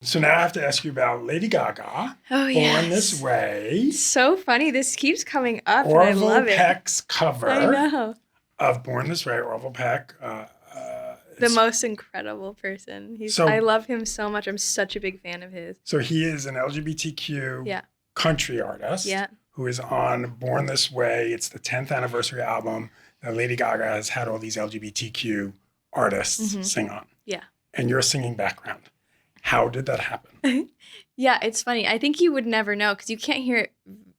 So now I have to ask you about Lady Gaga. Oh, Born This yes. Way. So funny. This keeps coming up and I Orville love it. Peck's I cover know. of Born This Way. Orville Peck. The Is, most incredible person. I so love him so much. I'm such a big fan of his. so he is an LGBTQ Yeah. country artist Yeah. who is on Born This Way. It's the 10th anniversary album that Lady Gaga has had all these LGBTQ artists sing on. Yeah. And you're singing background. How did that happen? Yeah, it's funny. I think you would never know because you can't hear it.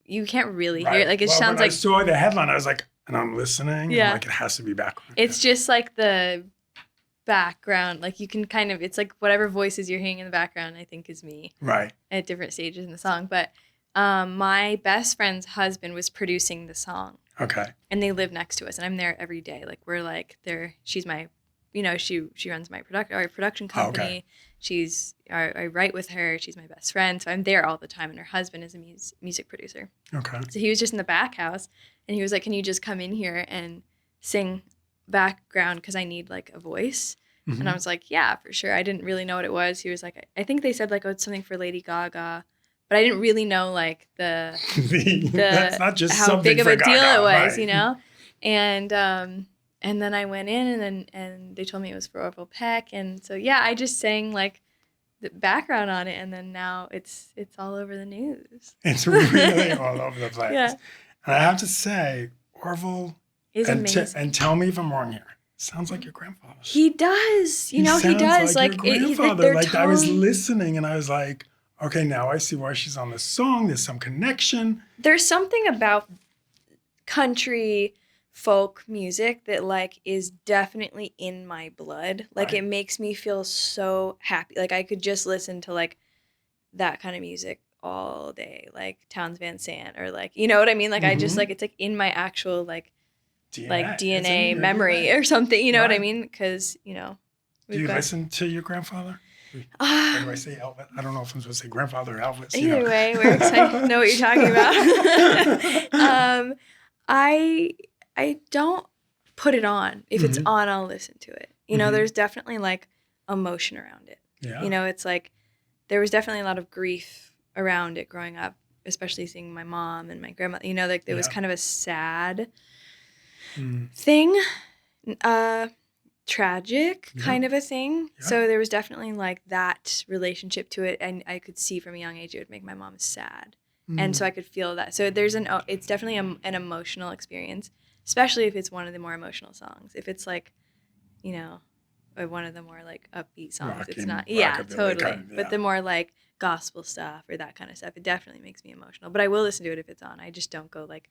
You can't really hear it. Like, it Well, sounds when like. I saw the headline, I was like, and I'm listening. Yeah. I'm like, it has to be background. It's just like the background. Like, you can kind of. It's like whatever voices you're hearing in the background, I think, is me. Right. At different stages in the song. But my best friend's husband was producing the song. Okay. And they live next to us. And I'm there every day. Like, we're like, there. She's my. She runs my production company. Okay. I write with her. She's my best friend. So I'm there all the time. And her husband is a music producer. Okay. So he was just in the back house and he was like, can you just come in here and sing background? Because I need like a voice. And I was like, yeah, for sure. I didn't really know what it was. He was like, I think they said like, oh, it's something for Lady Gaga. But I didn't really know like the That's not just how something big of for a deal Gaga, it was, right. you know? And then I went in and they told me it was for Orville Peck. And so, yeah, I just sang like the background on it. And then now it's all over the news. It's really all over the place. Yeah. And I have to say, Orville is amazing. And tell me if I'm wrong here. Sounds like your grandfather. He does. He does. Like your grandfather. Like I was listening and I was like, okay, now I see why she's on the song. There's some connection. There's something about country folk music that like is definitely in my blood. Like It makes me feel so happy. Like I could just listen to like that kind of music all day, like Townes Van Sant or like, you know what I mean? Like I just like, it's like in my actual like DNA memory or something, you know what I mean? Because, you know. Do you listen to your grandfather? Or do I say Elvis? I don't know if I'm supposed to say grandfather or Elvis. Either way, we're excited to know what you're talking about. I don't put it on. If it's on, I'll listen to it. You know, there's definitely like emotion around it. Yeah. You know, it's like there was definitely a lot of grief around it growing up, especially seeing my mom and my grandma. You know, like there was kind of a sad thing, tragic kind of a thing. Yeah. So there was definitely like that relationship to it, and I could see from a young age it would make my mom sad, and so I could feel that. So it's definitely an emotional experience, especially if it's one of the more emotional songs. If it's like, you know, one of the more like upbeat songs, it's not. Yeah, totally. Kind of, yeah. But the more like gospel stuff or that kind of stuff, it definitely makes me emotional. But I will listen to it if it's on. I just don't go like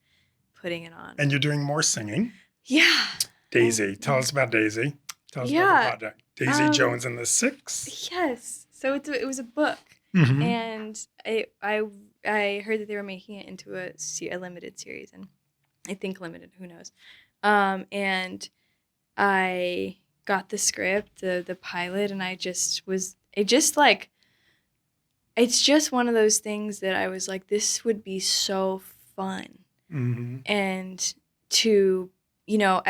putting it on. And you're doing more singing. Yeah. Daisy. Tell us about Daisy. Tell us about the project. Daisy Jones and the Six. Yes. So it was a book. And I heard that they were making it into a limited series. And I think limited, who knows. And I got the script, the pilot, and it's just one of those things that I was like, this would be so fun. And to, you know,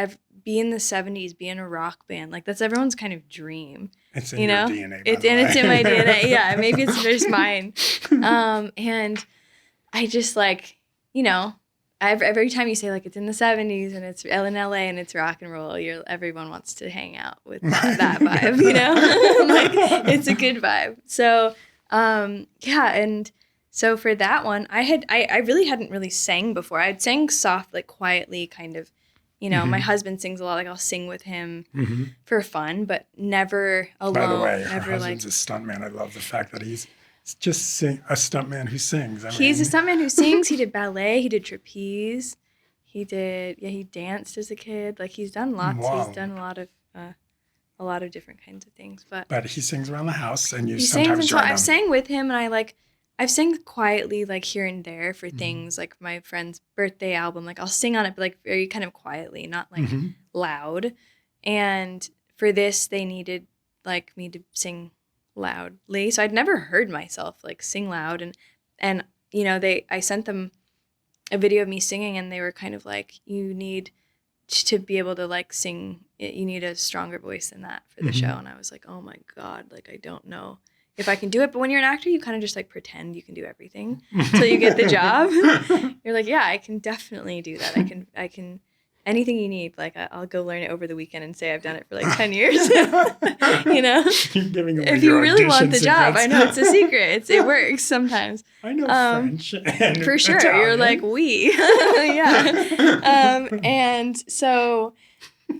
be in the 70s, be in a rock band, like that's everyone's kind of dream. It's in your DNA. It's in my DNA. Yeah, maybe it's just mine. And I just like, you know, every time you say like it's in the 70s and it's in LA and it's rock and roll, everyone wants to hang out with that vibe, you know? Like it's a good vibe. So yeah, and so for that one, I really hadn't really sang before. I'd sang soft, like quietly, kind of, you know. My husband sings a lot. Like I'll sing with him for fun, but never alone. By the way, her husband's a stuntman. I love the fact that he's just a stuntman who sings. He's a stuntman who sings. He did ballet. He did trapeze. He danced as a kid. Like he's done lots. Wow. He's done a lot of different kinds of things. But he sings around the house, and you sometimes join him. I've sang with him, and I've sang quietly, like here and there for things like my friend's birthday album. Like I'll sing on it, but like very kind of quietly, not like loud. And for this, they needed like me to sing loudly. So I'd never heard myself like sing loud. And you know, I sent them a video of me singing, and they were kind of like, you need to be able to like sing. You need a stronger voice than that for the show. And I was like, oh my God, like I don't know if I can do it. But when you're an actor, you kind of just like pretend you can do everything until you get the job. You're like, yeah, I can definitely do that. I can anything you need. Like I'll go learn it over the weekend and say I've done it for like 10 years. You know, You're giving away if your you really want the audition job, I secrets. know it's a secret. It works sometimes. I know French and For sure. Italian. You're like, we. Yeah. And so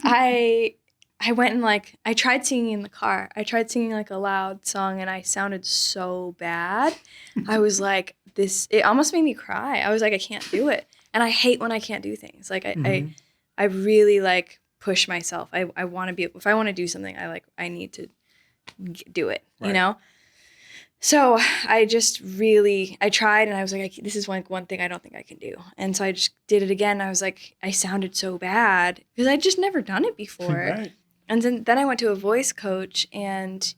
I went and like, I tried singing in the car. I tried singing like a loud song and I sounded so bad. I was like, it almost made me cry. I was like, I can't do it. And I hate when I can't do things. Like I really like push myself. I want to be, if I want to do something, I need to do it, you know? So I tried and I was like, this is one thing I don't think I can do. And so I just did it again. I was like, I sounded so bad because I'd just never done it before. Right. And then I went to a voice coach and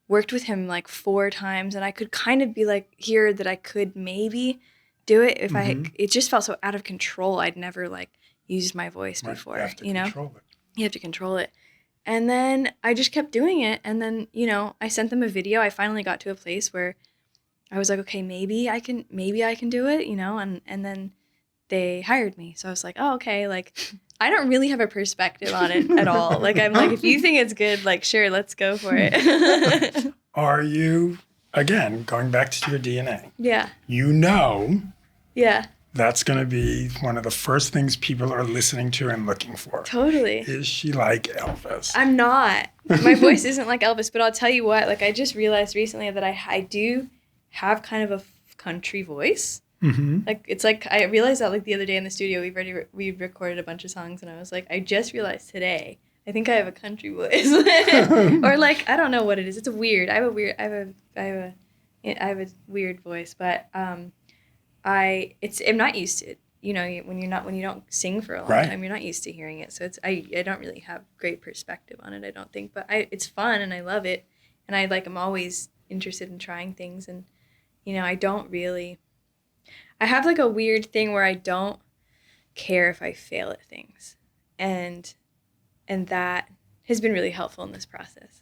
worked with him like 4 times. And I could kind of be like, hear that I could maybe do it if it just felt so out of control. I'd never like used my voice before, You have to control it. You have to control it. And then I just kept doing it. And then, you know, I sent them a video. I finally got to a place where I was like, okay, maybe I can do it, you know? And then they hired me. So I was like, oh, okay. Like, I don't really have a perspective on it at all. Like, I'm like, if you think it's good, like, sure, let's go for it. Are you, again, going back to your DNA? Yeah. You know. Yeah. That's going to be one of the first things people are listening to and looking for. Totally. Is she like Elvis? I'm not. My voice isn't like Elvis, but I'll tell you what, like I just realized recently that I do have kind of a country voice. Mm-hmm. Like it's like I realized that like the other day in the studio we recorded a bunch of songs and I was like, I just realized today I think I have a country voice. Or like I don't know what it is. It's a weird. I have a weird voice, but I'm not used to it. You know, when you don't sing for a long time, you're not used to hearing it. So I don't really have great perspective on it, I don't think. But it's fun and I love it. And I'm always interested in trying things. And, you know, I have like a weird thing where I don't care if I fail at things. And that has been really helpful in this process.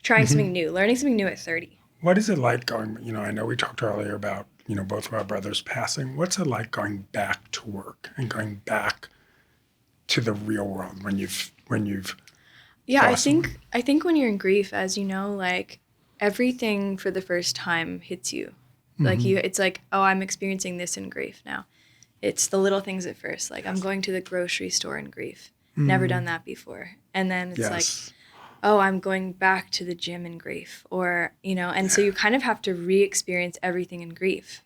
Trying something new, learning something new at 30. What is it like going, you know, I know we talked earlier about, you know, both of our brothers passing. What's it like going back to work and going back to the real world when you've Yeah, I think when you're in grief, as you know, like everything for the first time hits you. Like it's like, oh, I'm experiencing this in grief now. It's the little things at first. Like I'm going to the grocery store in grief. Never done that before. And then it's like, oh, I'm going back to the gym in grief, or, you know, and so you kind of have to re-experience everything in grief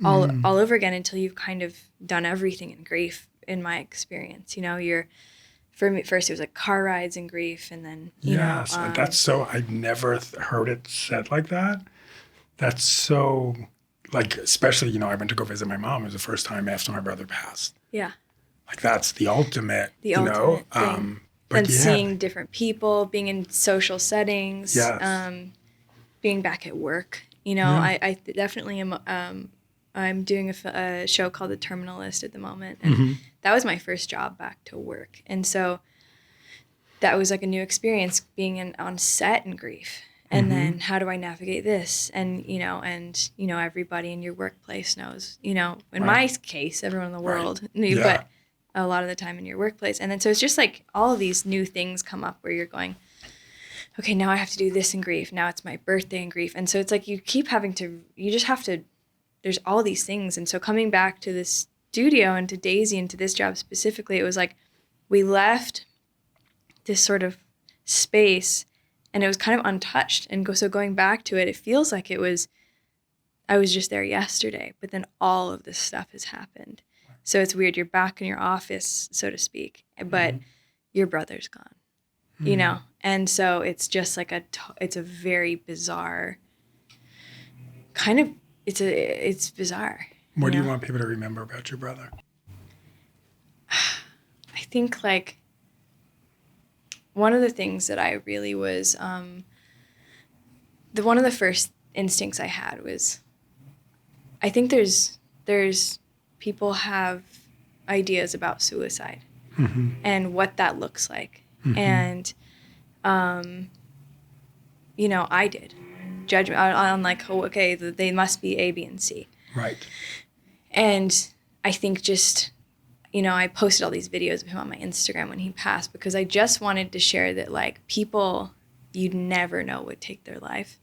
all over again until you've kind of done everything in grief, in my experience. You know, for me, first it was like car rides in grief, and then, you know. That's so, I've never heard it said like that. That's so, like, especially, you know, I went to go visit my mom. It was the first time after my brother passed. Yeah. Like, that's the ultimate, thing. And seeing different people, being in social settings, being back at work. You know, I definitely am. I'm doing a show called The Terminalist at the moment, and that was my first job back to work. And so that was like a new experience being on set in grief. And then how do I navigate this? And you know, everybody in your workplace knows. You know, in my case, everyone in the world knew, but a lot of the time in your workplace. And then so it's just like all of these new things come up where you're going, okay, now I have to do this in grief. Now it's my birthday in grief. And so it's like you just have to, there's all these things. And so coming back to this studio and to Daisy and to this job specifically, it was like we left this sort of space and it was kind of untouched. And so going back to it, it feels like I was just there yesterday, but then all of this stuff has happened. So it's weird. You're back in your office, so to speak, but your brother's gone, you know? And so it's just like it's a very bizarre kind of, it's bizarre. What do you want people to remember about your brother? I think like one of the things that I really was, one of the first instincts I had was, I think there's people have ideas about suicide and what that looks like. And, you know, I did. judgment on like, oh, okay, they must be A, B, and C. Right. And I think just, I posted all these videos of him on my Instagram when he passed because I just wanted to share that, like, people you'd never know would take their life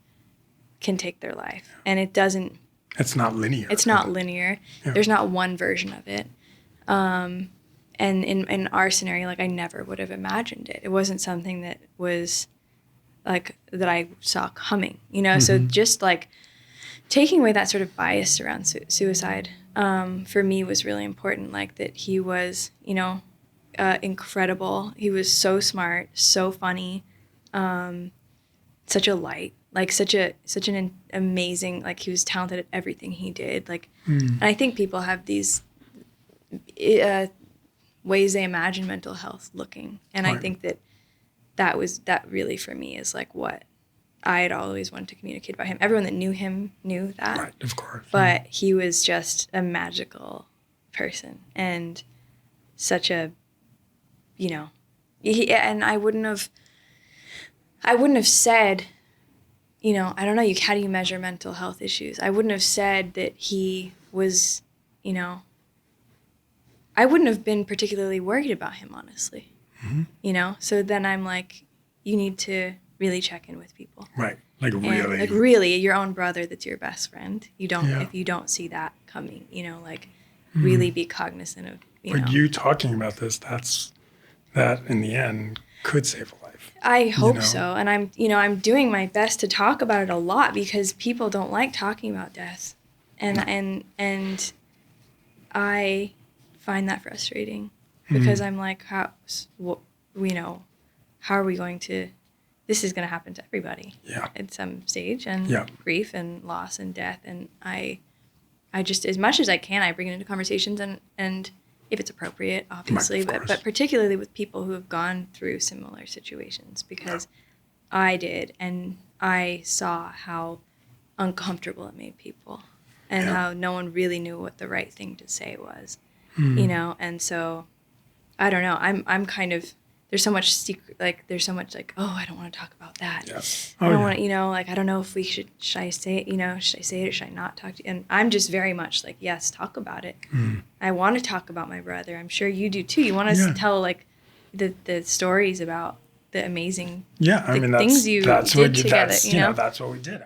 can take their life. And it doesn't. It's not linear. It's not linear. Yeah. There's not one version of it. And in our scenario, like, I never would have imagined it. It wasn't something that was, like, that I saw coming, So just, like, taking away that sort of bias around suicide for me was really important. Like, that he was, incredible. He was so smart, so funny, such a light, like such an amazing, like, he was talented at everything he did. Like, and I think people have these ways they imagine mental health looking, and right. I think that really for me is like what I had always wanted to communicate about him. Everyone that knew him knew that. Right, of course. But he was just a magical person and such a, and I wouldn't have said, I don't know, how do you measure mental health issues? I wouldn't have said that he was, I wouldn't have been particularly worried about him, honestly. Mm-hmm. So then I'm like, you need to really check in with people. Right. Really. Like, really, your own brother that's your best friend. You don't, if you don't see that coming, really be cognizant of, But you talking about this, that in the end could save a life. I hope so. And I'm doing my best to talk about it a lot because people don't like talking about death. And I find that frustrating because I'm like, how are we going to, this is going to happen to everybody at some stage, and grief and loss and death. And I just, as much as I can, I bring it into conversations and if it's appropriate, obviously, but particularly with people who have gone through similar situations, because I did, and I saw how uncomfortable it made people and how no one really knew what the right thing to say was, and so I don't know. I'm kind of, there's so much secret, like, there's so much like, oh, I don't want to talk about that. Yes. I don't want to, like, I don't know if should I say it, should I say it or should I not talk to you? And I'm just very much like, yes, talk about it. I want to talk about my brother. I'm sure you do too. You want to tell, like, the stories about the amazing things you did together. That's what we did.